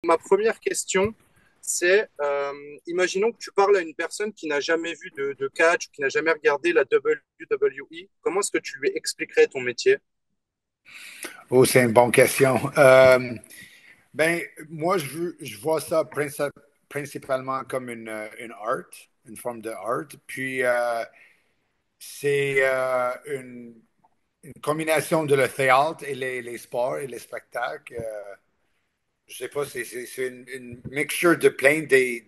ma première question, c'est, imaginons que tu parles à une personne qui n'a jamais vu de catch ou qui n'a jamais regardé la WWE. Comment est-ce que tu lui expliquerais ton métier? Oh, c'est une bonne question. Ben, moi, je vois ça principalement comme une art, une forme de art. Puis, c'est une combinaison de le théâtre et les sports et les spectacles. Je sais pas, c'est une mixture de plein des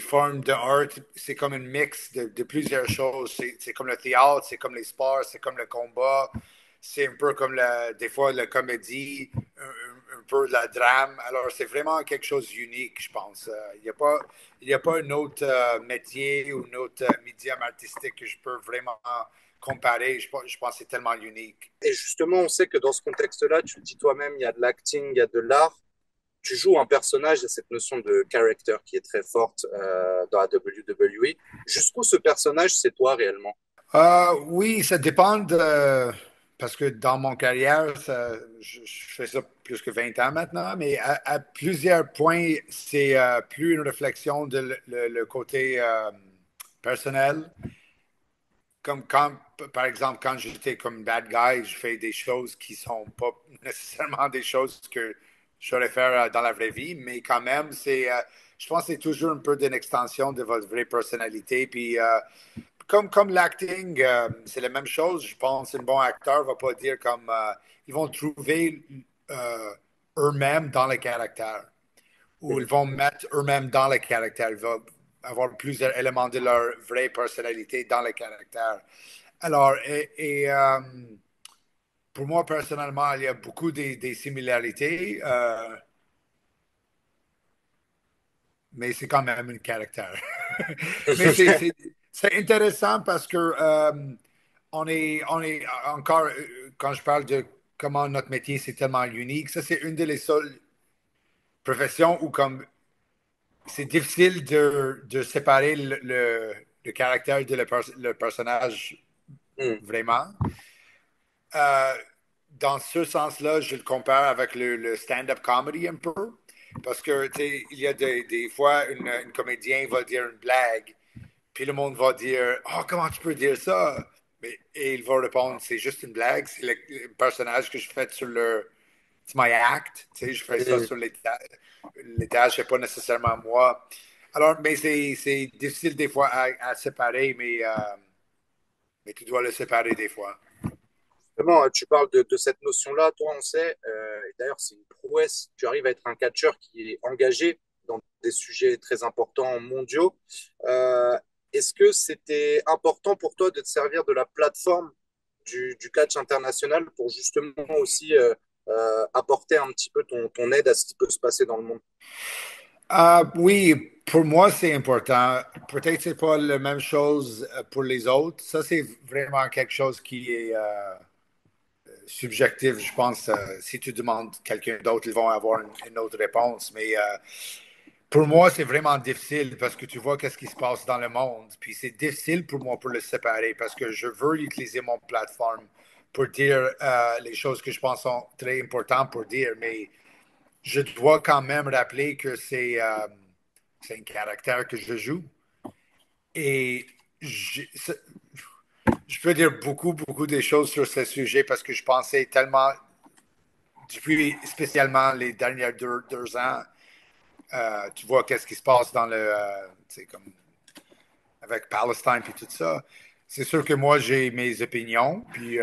formes de art. C'est comme un mix de plusieurs choses. C'est comme le théâtre, c'est comme les sports, c'est comme le combat. C'est un peu comme des fois la comédie, un peu de la drame. Alors, c'est vraiment quelque chose d'unique, je pense. Il y a pas un autre métier ou un autre médium artistique que je peux vraiment comparer. Je pense que c'est tellement unique. Et justement, on sait que dans ce contexte-là, tu le dis toi-même, il y a de l'acting, il y a de l'art. Tu joues un personnage, il y a cette notion de character qui est très forte dans la WWE. Jusqu'où ce personnage, c'est toi réellement? Oui, ça dépend parce que dans mon carrière, je fais ça plus que 20 ans maintenant, mais à plusieurs points, c'est plus une réflexion de le côté personnel. Comme quand, par exemple, quand j'étais comme bad guy, je fais des choses qui sont pas nécessairement des choses que j'aurais faire dans la vraie vie, mais quand même, je pense que c'est toujours un peu d'une extension de votre vraie personnalité. Puis, comme l'acting, c'est la même chose. Je pense qu'un bon acteur va pas dire comme ils vont trouver euh, eux-mêmes dans le caractère ou ils vont mettre eux-mêmes dans le caractère. Ils vont avoir plusieurs éléments de leur vraie personnalité dans le caractère. Alors, pour moi personnellement, il y a beaucoup des similarités, mais c'est quand même un caractère. Mais c'est intéressant parce que on est encore, quand je parle de comment notre métier c'est tellement unique, ça c'est une des seules professions où comme c'est difficile de séparer le caractère de le personnage Hmm. vraiment. Euh, dans ce sens-là, je le compare avec le stand-up comedy un peu. Parce que, tu sais, il y a des fois, une comédien va dire une blague, puis le monde va dire, oh, comment tu peux dire ça? Et il va répondre, c'est juste une blague, c'est le personnage que je fais sur le. C'est my act, tu sais, je fais ça Hmm. sur l'étage, c'est pas nécessairement moi. Alors, mais c'est difficile des fois à séparer, mais tu dois le séparer des fois. Justement, tu parles de cette notion-là. Toi, on sait, et d'ailleurs, c'est une prouesse. Tu arrives à être un catcheur qui est engagé dans des sujets très importants mondiaux. Euh, Est-ce que c'était important pour toi de te servir de la plateforme du catch international pour justement aussi apporter un petit peu ton aide à ce qui peut se passer dans le monde? Oui, pour moi, c'est important. Peut-être que c'est pas la même chose pour les autres. Ça, c'est vraiment quelque chose qui est subjectif. Je pense, si tu demandes quelqu'un d'autre, ils vont avoir une autre réponse. Mais pour moi, c'est vraiment difficile parce que tu vois qu'est-ce qui se passe dans le monde. Puis c'est difficile pour moi pour le séparer parce que je veux utiliser mon plateforme pour dire les choses que je pense sont très importantes pour dire. Mais je dois quand même rappeler que c'est un caractère que je joue. Et je, je peux dire beaucoup de choses sur ce sujet parce que je pensais tellement, depuis spécialement les dernières deux ans, tu vois qu'est-ce qui se passe dans comme avec Palestine et tout ça. C'est sûr que moi, j'ai mes opinions, puis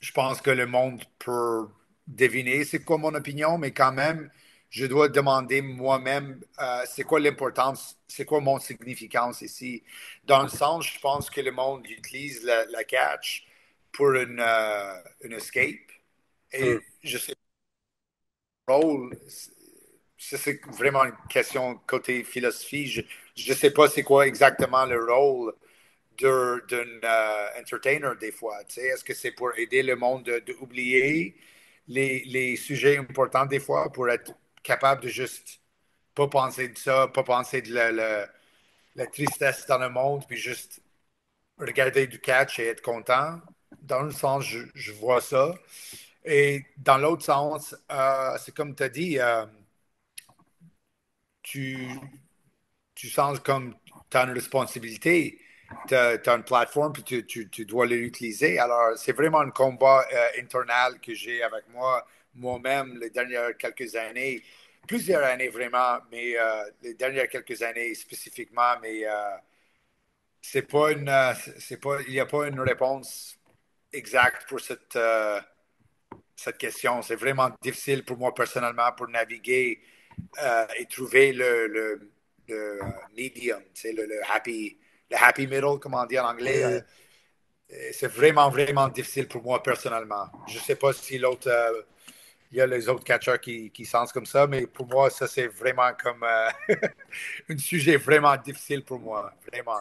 je pense que le monde peut deviner c'est quoi mon opinion, mais quand même, je dois demander moi-même c'est quoi l'importance, c'est quoi mon significance ici. Dans le sens, je pense que le monde utilise la catch pour une escape. Hmm. Et je sais pas, le rôle, ça c'est vraiment une question côté philosophie. Je sais pas c'est quoi exactement le rôle d'un entertainer des fois. Tu sais, est-ce que c'est pour aider le monde d'oublier les sujets importants des fois, pour être capable de juste pas penser de ça, pas penser de la tristesse dans le monde, puis juste regarder du catch et être content. Dans le sens, je vois ça. Et dans l'autre sens, c'est comme tu as dit, tu, tu sens comme tu as une responsabilité, tu as une plateforme, puis tu dois l'utiliser. Alors, c'est vraiment un combat internal que j'ai avec moi-même les dernières quelques années, plusieurs années vraiment, mais les dernières quelques années spécifiquement, mais c'est pas c'est pas, il n'y a pas une réponse exacte pour cette question. C'est vraiment difficile pour moi personnellement pour naviguer et trouver le medium, le happy middle, comme on dit en anglais. Mm. C'est vraiment, vraiment difficile pour moi personnellement. Je ne sais pas si il y a les autres catcheurs qui sentent comme ça, mais pour moi, ça, c'est vraiment comme un sujet vraiment difficile pour moi, vraiment.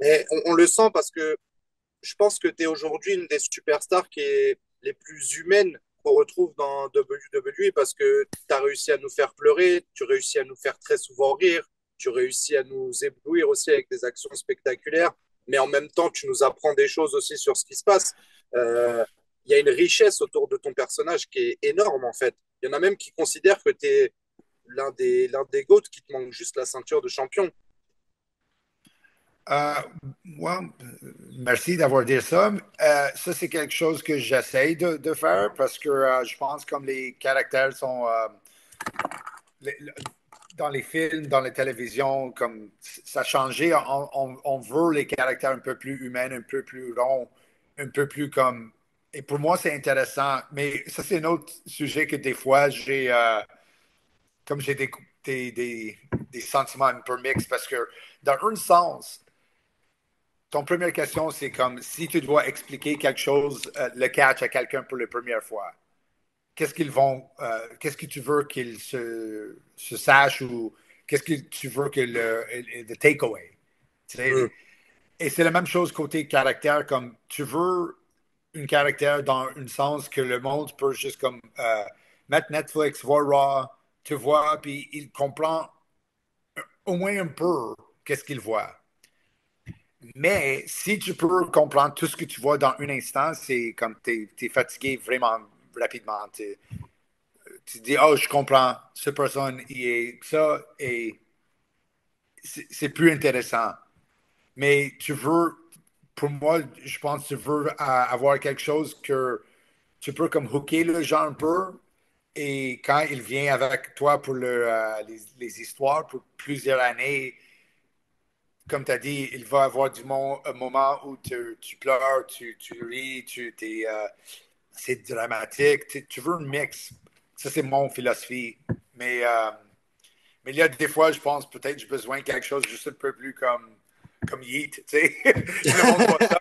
Et on le sent parce que je pense que tu es aujourd'hui une des superstars qui est les plus humaines qu'on retrouve dans WWE parce que tu as réussi à nous faire pleurer, tu réussis à nous faire très souvent rire, tu réussis à nous éblouir aussi avec des actions spectaculaires, mais en même temps, tu nous apprends des choses aussi sur ce qui se passe. Il y a une richesse autour de ton personnage qui est énorme en fait. Il y en a même qui considèrent que tu es l'un des GOAT qui te manque juste la ceinture de champion. Euh, ouais, merci d'avoir dit ça. Ça, c'est quelque chose que j'essaie de faire parce que je pense comme les caractères sont les- dans les films, dans les télévisions, comme ça a changé. On veut les caractères un peu plus humains, un peu plus ronds, un peu plus comme. Et pour moi, c'est intéressant. Mais ça, c'est un autre sujet que des fois, comme j'ai des sentiments un peu mixtes parce que dans un sens, ton première question, c'est comme si tu dois expliquer quelque chose, le catch à quelqu'un pour la première fois. Qu'est-ce que tu veux qu'il se sache ou qu'est-ce que tu veux que le takeaway. Tu Mm. sais? Et c'est la même chose côté caractère, comme tu veux un caractère dans un sens que le monde peut juste comme mettre Netflix, voir Raw, tu vois, puis il comprend au moins un peu qu'est-ce qu'il voit. Mais si tu peux comprendre tout ce que tu vois dans un instant, c'est comme tu es fatigué vraiment rapidement. Tu dis, oh, je comprends, cette personne, il est ça, et c'est plus intéressant. Mais tu veux, pour moi, je pense que tu veux avoir quelque chose que tu peux comme hooker le gens un peu, et quand il vient avec toi pour les histoires pour plusieurs années, comme tu as dit, il va avoir un moment où tu pleures, tu ris, c'est dramatique. Tu veux un mix. Ça, c'est mon philosophie. Mais il y a des fois, je pense peut-être j'ai besoin de quelque chose juste un peu plus comme Yeet. Tu sais. Si le monde voit ça,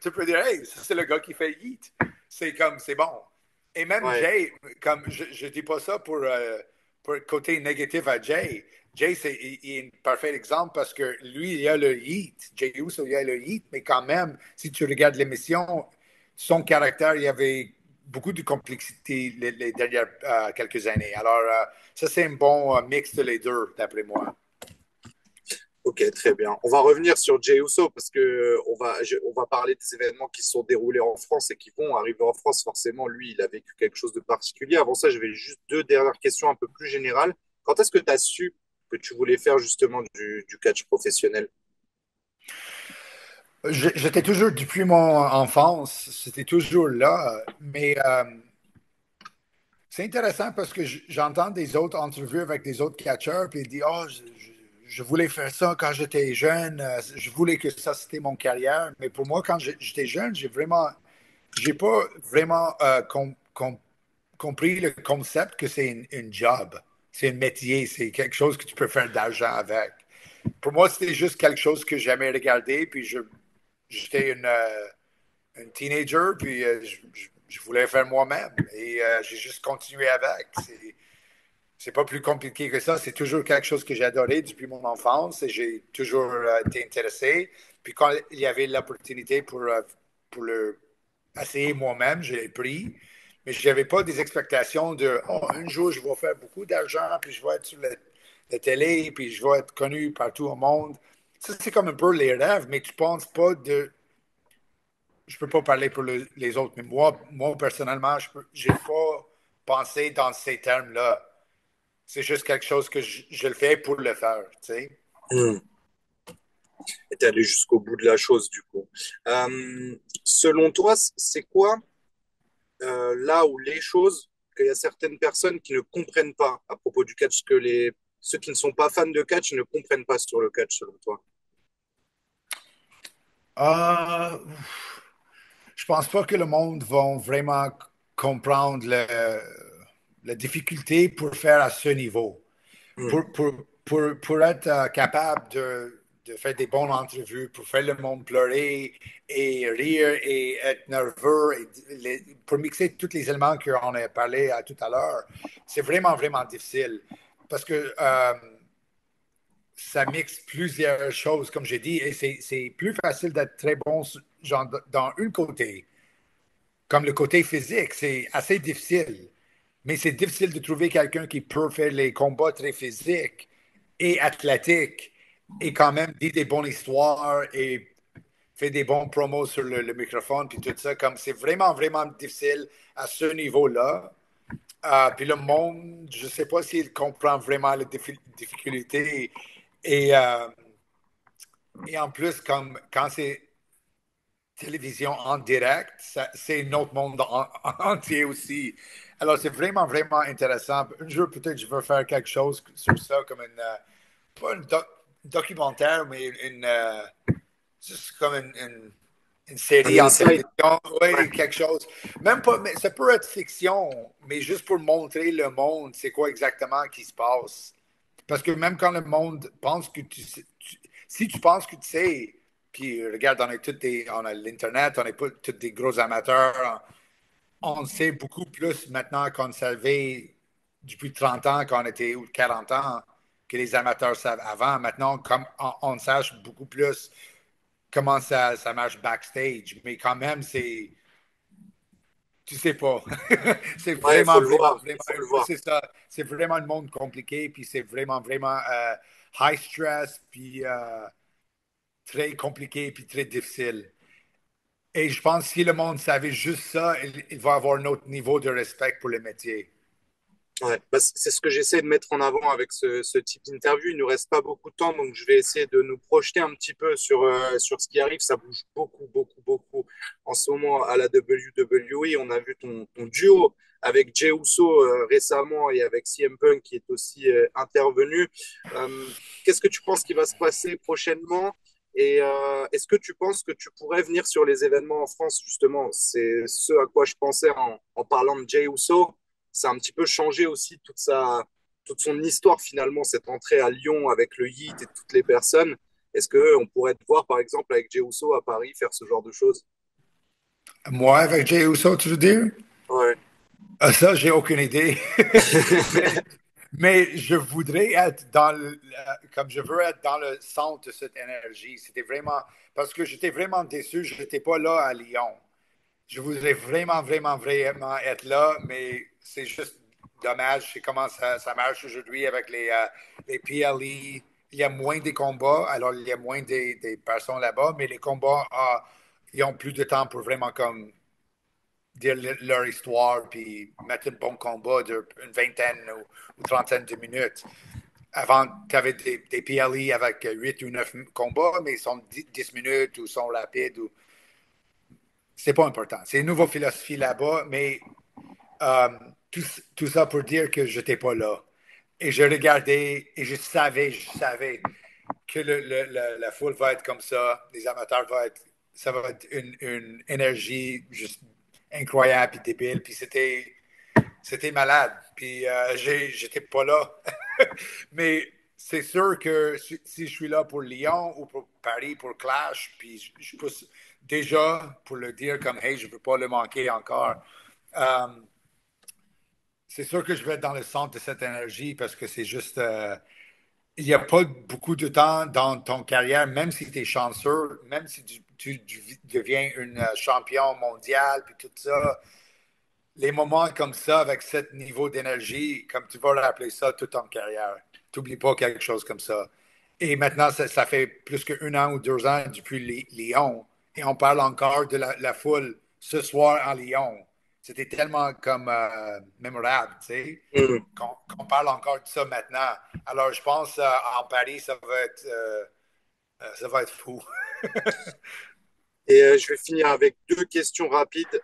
tu peux dire, hey, ça, c'est le gars qui fait Yeet. C'est comme, c'est bon. Et même Ouais, Jay, comme je dis pas ça pour le côté négatif à Jay. Jay, il est un parfait exemple parce que lui, il a le Yeet. Jay Uso, il a le Yeet, mais quand même, si tu regardes l'émission, son caractère, il y avait beaucoup de complexité les dernières quelques années. Alors, ça, c'est un bon mix de les deux, d'après moi. ok, très bien. On va revenir sur Jey Uso parce que on va parler des événements qui se sont déroulés en France et qui vont arriver en France. Forcément, lui, il a vécu quelque chose de particulier. Avant ça, je vais juste deux dernières questions un peu plus générales. Quand est-ce que tu as su que tu voulais faire justement du catch professionnel? J'étais toujours, depuis mon enfance, c'était toujours là, mais c'est intéressant parce que j'entends des autres entrevues avec des autres catcheurs, puis ils disent, oh, je voulais faire ça quand j'étais jeune, je voulais que ça, c'était mon carrière, mais pour moi, quand j'étais jeune, j'ai pas vraiment compris le concept que c'est une job, c'est un métier, c'est quelque chose que tu peux faire d'argent avec. Pour moi, c'était juste quelque chose que j'aimais regarder, puis j'étais une teenager, puis je voulais faire moi-même, et j'ai juste continué avec. C'est pas plus compliqué que ça, c'est toujours quelque chose que j'ai adoré depuis mon enfance, et j'ai toujours été intéressé. Puis quand il y avait l'opportunité pour le essayer moi-même, je l'ai pris. Mais je n'avais pas des expectations de oh, un jour, je vais faire beaucoup d'argent, puis je vais être sur la télé, puis je vais être connu partout au monde. Ça, c'est comme un peu les rêves, mais tu ne penses pas de. je peux pas parler pour les autres, mais moi personnellement, j'ai pas pensé dans ces termes-là. C'est juste quelque chose que je le fais pour le faire, tu sais. Hmm. Et t'es allé jusqu'au bout de la chose, du coup. Selon toi, c'est quoi là où les choses qu'il y a certaines personnes qui ne comprennent pas à propos du catch, que ceux qui ne sont pas fans de catch ne comprennent pas sur le catch, selon toi? Euh, je pense pas que le monde va vraiment comprendre la difficulté pour faire à ce niveau. Hmm. Pour être capable de faire des bonnes entrevues, pour faire le monde pleurer et rire et être nerveux, pour mixer tous les éléments qu'on a parlé tout à l'heure, c'est vraiment, vraiment difficile. Parce que ça mixe plusieurs choses, comme j'ai dit, et c'est plus facile d'être très bon genre, dans une côté. Comme le côté physique, c'est assez difficile. Mais c'est difficile de trouver quelqu'un qui peut faire les combats très physiques et athlétiques et quand même dit des bonnes histoires et fait des bons promos sur le microphone puis tout ça. Comme c'est vraiment, vraiment difficile à ce niveau-là. Puis le monde, je ne sais pas s'il comprend vraiment les difficultés. Et, euh, et en plus, comme quand c'est télévision en direct, c'est un autre monde entier aussi. Alors, c'est vraiment, vraiment intéressant. Un jour, peut-être, je veux faire quelque chose sur ça, comme pas un documentaire, mais juste comme une Un série en insight? télévision. Ouais. Oui, quelque chose. Même pas, mais ça peut être fiction, mais juste pour montrer le monde, c'est quoi exactement qui se passe. Parce que même quand le monde pense que si tu penses que tu sais, puis regarde, on a l'Internet, on est pas tous des gros amateurs, on sait beaucoup plus maintenant qu'on savait depuis 30 ans, qu'on était, ou 40 ans, que les amateurs savent avant. Maintenant, comme on sache beaucoup plus comment ça marche backstage, mais quand même, tu sais pas. C'est Ouais, il faut vraiment, le vraiment, voir. Il vraiment, faut le voir. c'est ça. C'est vraiment un monde compliqué, puis c'est vraiment, vraiment high stress, puis très compliqué, puis très difficile. Et je pense que si le monde savait juste ça, il va avoir un autre niveau de respect pour le métier. Ouais, bah, c'est ce que j'essaie de mettre en avant avec ce type d'interview. Il ne nous reste pas beaucoup de temps, donc je vais essayer de nous projeter un petit peu sur ce qui arrive. Ça bouge beaucoup, beaucoup, beaucoup en ce moment à la WWE. On a vu ton duo avec Jey Uso récemment et avec CM Punk qui est aussi intervenu. Euh, Qu'est-ce que tu penses qui va se passer prochainement? Et est-ce que tu penses que tu pourrais venir sur les événements en France, justement? C'est ce à quoi je pensais en parlant de Jey Uso. Ça a un petit peu changé aussi toute son histoire finalement, cette entrée à Lyon avec le Heat et toutes les personnes. Est-ce qu'on pourrait te voir par exemple avec Jey Uso à Paris faire ce genre de choses? Moi, avec Jay Uso, tu veux dire? Ouais. Ça, j'ai aucune idée. mais, mais je voudrais être comme je veux être dans le centre de cette énergie. C'était vraiment, parce que j'étais vraiment déçu, je n'étais pas là à Lyon. Je voudrais vraiment, vraiment, vraiment être là, mais c'est juste dommage. C'est comment ça marche aujourd'hui avec les PLE. Il y a moins de combats, alors il y a moins des personnes là-bas, mais les combats, ils ont plus de temps pour vraiment comme dire leur histoire puis mettre un bon combat d'une vingtaine ou trentaine de minutes. Avant, tu avais des PLE avec 8 ou 9 combats, mais ils sont 10 minutes ou sont rapides. C'est pas important. C'est une nouvelle philosophie là-bas, mais euh, tout, tout ça pour dire que je n'étais pas là. Et je regardais et je savais que la foule va être comme ça, les amateurs ça va être une énergie juste incroyable et débile. Puis c'était malade. Puis j'étais pas là. Mais c'est sûr que si je suis là pour Lyon ou pour Paris pour Clash, puis je pousse déjà pour le dire comme hey, je ne veux pas le manquer encore. Euh, c'est sûr que je vais être dans le centre de cette énergie parce que c'est juste. Il n'y a pas beaucoup de temps dans ton carrière, même si tu es chanceux, même si tu deviens une champion mondial, puis tout ça, les moments comme ça, avec ce niveau d'énergie, comme tu vas rappeler ça toute ton carrière. Tu n'oublies pas quelque chose comme ça. Et maintenant, ça fait plus qu'un an ou 2 ans depuis Lyon. et on parle encore de la foule ce soir en Lyon. C'était tellement comme mémorable, tu sais, Hmm. qu'on parle encore de ça maintenant. Alors, je pense en Paris, ça va être fou. Et je vais finir avec deux questions rapides.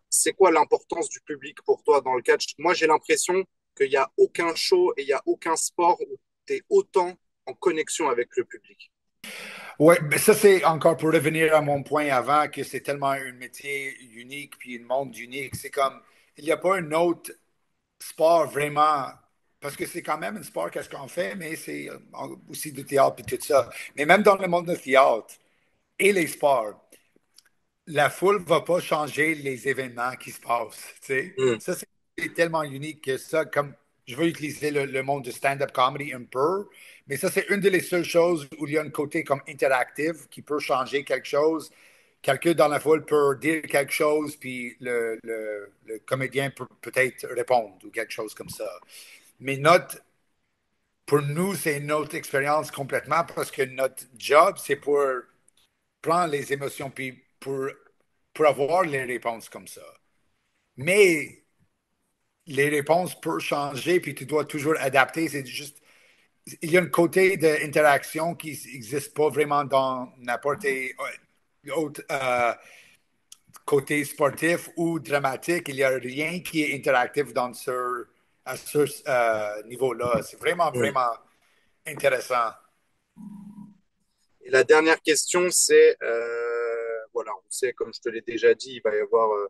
C'est quoi l'importance du public pour toi dans le catch? Moi, j'ai l'impression qu'il n'y a aucun show et il n'y a aucun sport où tu es autant en connexion avec le public. Oui, mais ça, c'est encore pour revenir à mon point avant, que c'est tellement un métier unique puis un monde unique. C'est comme, il n'y a pas un autre sport vraiment, parce que c'est quand même un sport, qu'est-ce qu'on fait, mais c'est aussi du théâtre puis tout ça. Mais même dans le monde du théâtre et les sports, la foule ne va pas changer les événements qui se passent. Tu sais. Hmm. Ça, c'est tellement unique que ça, comme je veux utiliser le monde du stand-up comedy un peu, mais ça, c'est une des seules choses où il y a un côté comme interactif qui peut changer quelque chose. Quelqu'un dans la foule peut dire quelque chose, puis le comédien peut peut-être répondre ou quelque chose comme ça. Mais pour nous, c'est une autre expérience complètement parce que notre job, c'est pour prendre les émotions puis pour avoir les réponses comme ça. Mais les réponses peuvent changer puis tu dois toujours adapter. C'est juste, il y a un côté d'interaction qui n'existe pas vraiment dans n'importe quel autre côté sportif ou dramatique. Il n'y a rien qui est interactif à ce niveau-là. C'est vraiment, Hmm. vraiment intéressant. Et la dernière question, c'est, voilà, on sait, comme je te l'ai déjà dit, il va y avoir euh,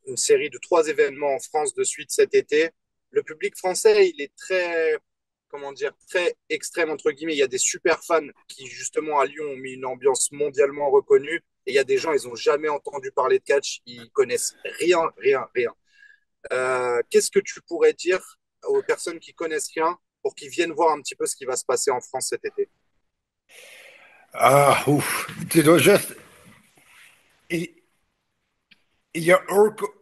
une série de trois événements en France de suite cet été. Le public français, il est très, comment dire, très extrême, entre guillemets. Il y a des super fans qui, justement, à Lyon, ont mis une ambiance mondialement reconnue. Et il y a des gens, ils n'ont jamais entendu parler de catch, ils connaissent rien, rien, rien. Qu'est-ce que tu pourrais dire aux personnes qui connaissent rien pour qu'ils viennent voir un petit peu ce qui va se passer en France cet été? Ah, ouf. Tu dois juste. Il n'y a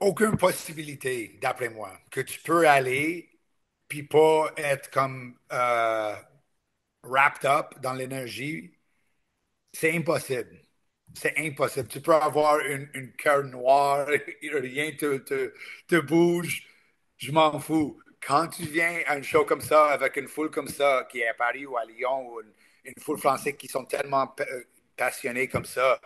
aucune possibilité, d'après moi, que tu peux aller puis pas être comme wrapped up dans l'énergie. C'est impossible. C'est impossible. Tu peux avoir une cœur noire, rien te bouge. Je m'en fous. Quand tu viens à un show comme ça, avec une foule comme ça, qui est à Paris ou à Lyon, ou une foule française qui sont tellement passionnés comme ça,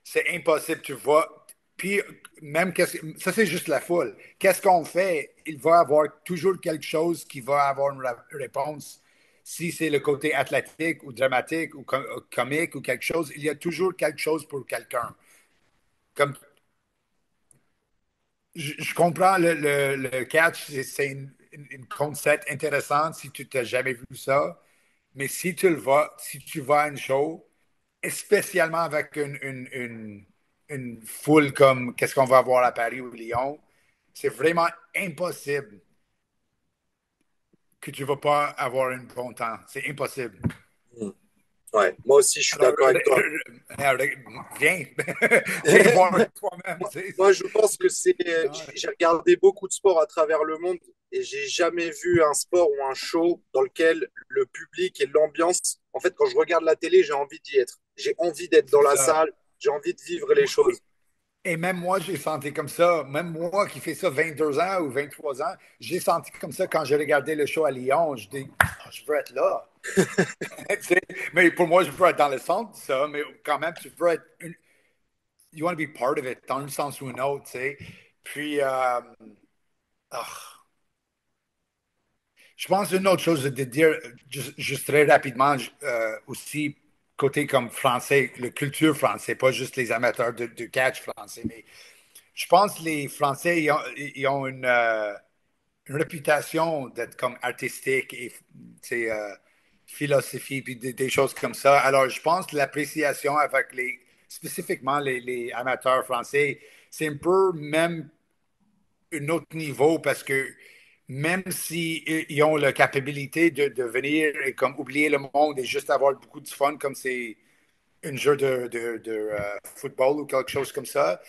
c'est impossible. Tu vois. Puis, même, ça, c'est juste la foule. Qu'est-ce qu'on fait? Il va y avoir toujours quelque chose qui va avoir une réponse. Si c'est le côté athlétique ou dramatique ou comique ou quelque chose, il y a toujours quelque chose pour quelqu'un. Comme je comprends le catch, c'est une concept intéressante si tu n'as jamais vu ça, mais si tu vas à une show, spécialement avec une foule comme qu'est-ce qu'on va avoir à Paris ou Lyon, c'est vraiment impossible que tu ne vas pas avoir un bon temps. C'est impossible. Hmm. Ouais, moi aussi, je suis Alors, d'accord avec toi. viens, viens voir toi-même. Moi, je pense que c'est. Non, J'ai regardé beaucoup de sports à travers le monde et j'ai jamais vu un sport ou un show dans lequel le public et l'ambiance. En fait, quand je regarde la télé, j'ai envie d'y être. J'ai envie d'être dans c'est la ça. salle. J'ai envie de vivre les choses. Et même moi, j'ai senti comme ça. Même moi qui fais ça 22 ans ou 23 ans, j'ai senti comme ça quand j'ai regardé le show à Lyon. Je dis, ah, je veux être là. Tu sais, mais pour moi, je veux être dans le centre de ça, mais quand même, tu veux être. You want to be part of it, dans un sens ou un autre, tu sais. Puis, ah, je pense une autre chose de dire, juste très rapidement, aussi, côté comme français, le culture français, pas juste les amateurs de catch français, mais je pense que les Français, ils ont une réputation d'être comme artistique et c'est philosophie puis des choses comme ça. Alors, je pense que l'appréciation avec spécifiquement les amateurs français, c'est un peu même un autre niveau parce que même s'ils ont la capacité de venir et comme oublier le monde et juste avoir beaucoup de fun comme c'est un jeu de football ou quelque chose comme ça,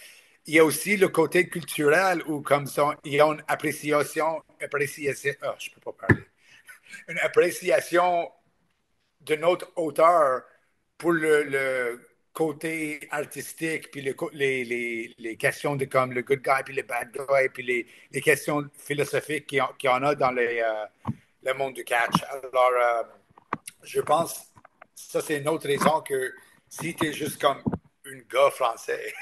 il y a aussi le côté culturel où comme ça, ils ont une je peux pas parler, une appréciation de notre auteur pour côté artistique, puis les questions de comme le good guy, puis le bad guy, puis les questions philosophiques qu'il y en a dans le monde du catch. Alors, je pense, ça c'est une autre raison que si tu es juste comme un gars français,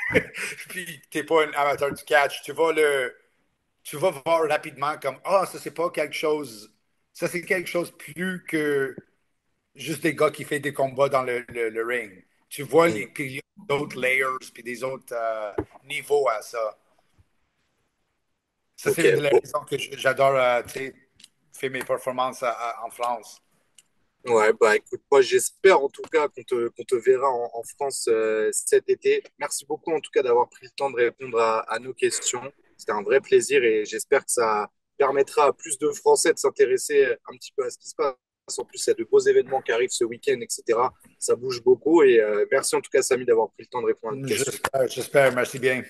puis tu n'es pas un amateur du catch, tu vas voir rapidement comme, ah, ça c'est pas quelque chose, ça c'est quelque chose plus que juste des gars qui font des combats dans le ring. Tu vois Mm. puis il y a d'autres layers, puis des autres niveaux à ça. Ça, Ok, c'est une des bon. raisons que j'adore faire mes performances en France. Ouais, bah écoute, moi j'espère en tout cas qu'on te verra en France cet été. Merci beaucoup en tout cas d'avoir pris le temps de répondre à nos questions. C'était un vrai plaisir et j'espère que ça permettra à plus de Français de s'intéresser un petit peu à ce qui se passe. En plus, il y a de beaux événements qui arrivent ce week-end, etc. Ça bouge beaucoup et merci en tout cas Samy d'avoir pris le temps de répondre à nos questions. J'espère, merci bien.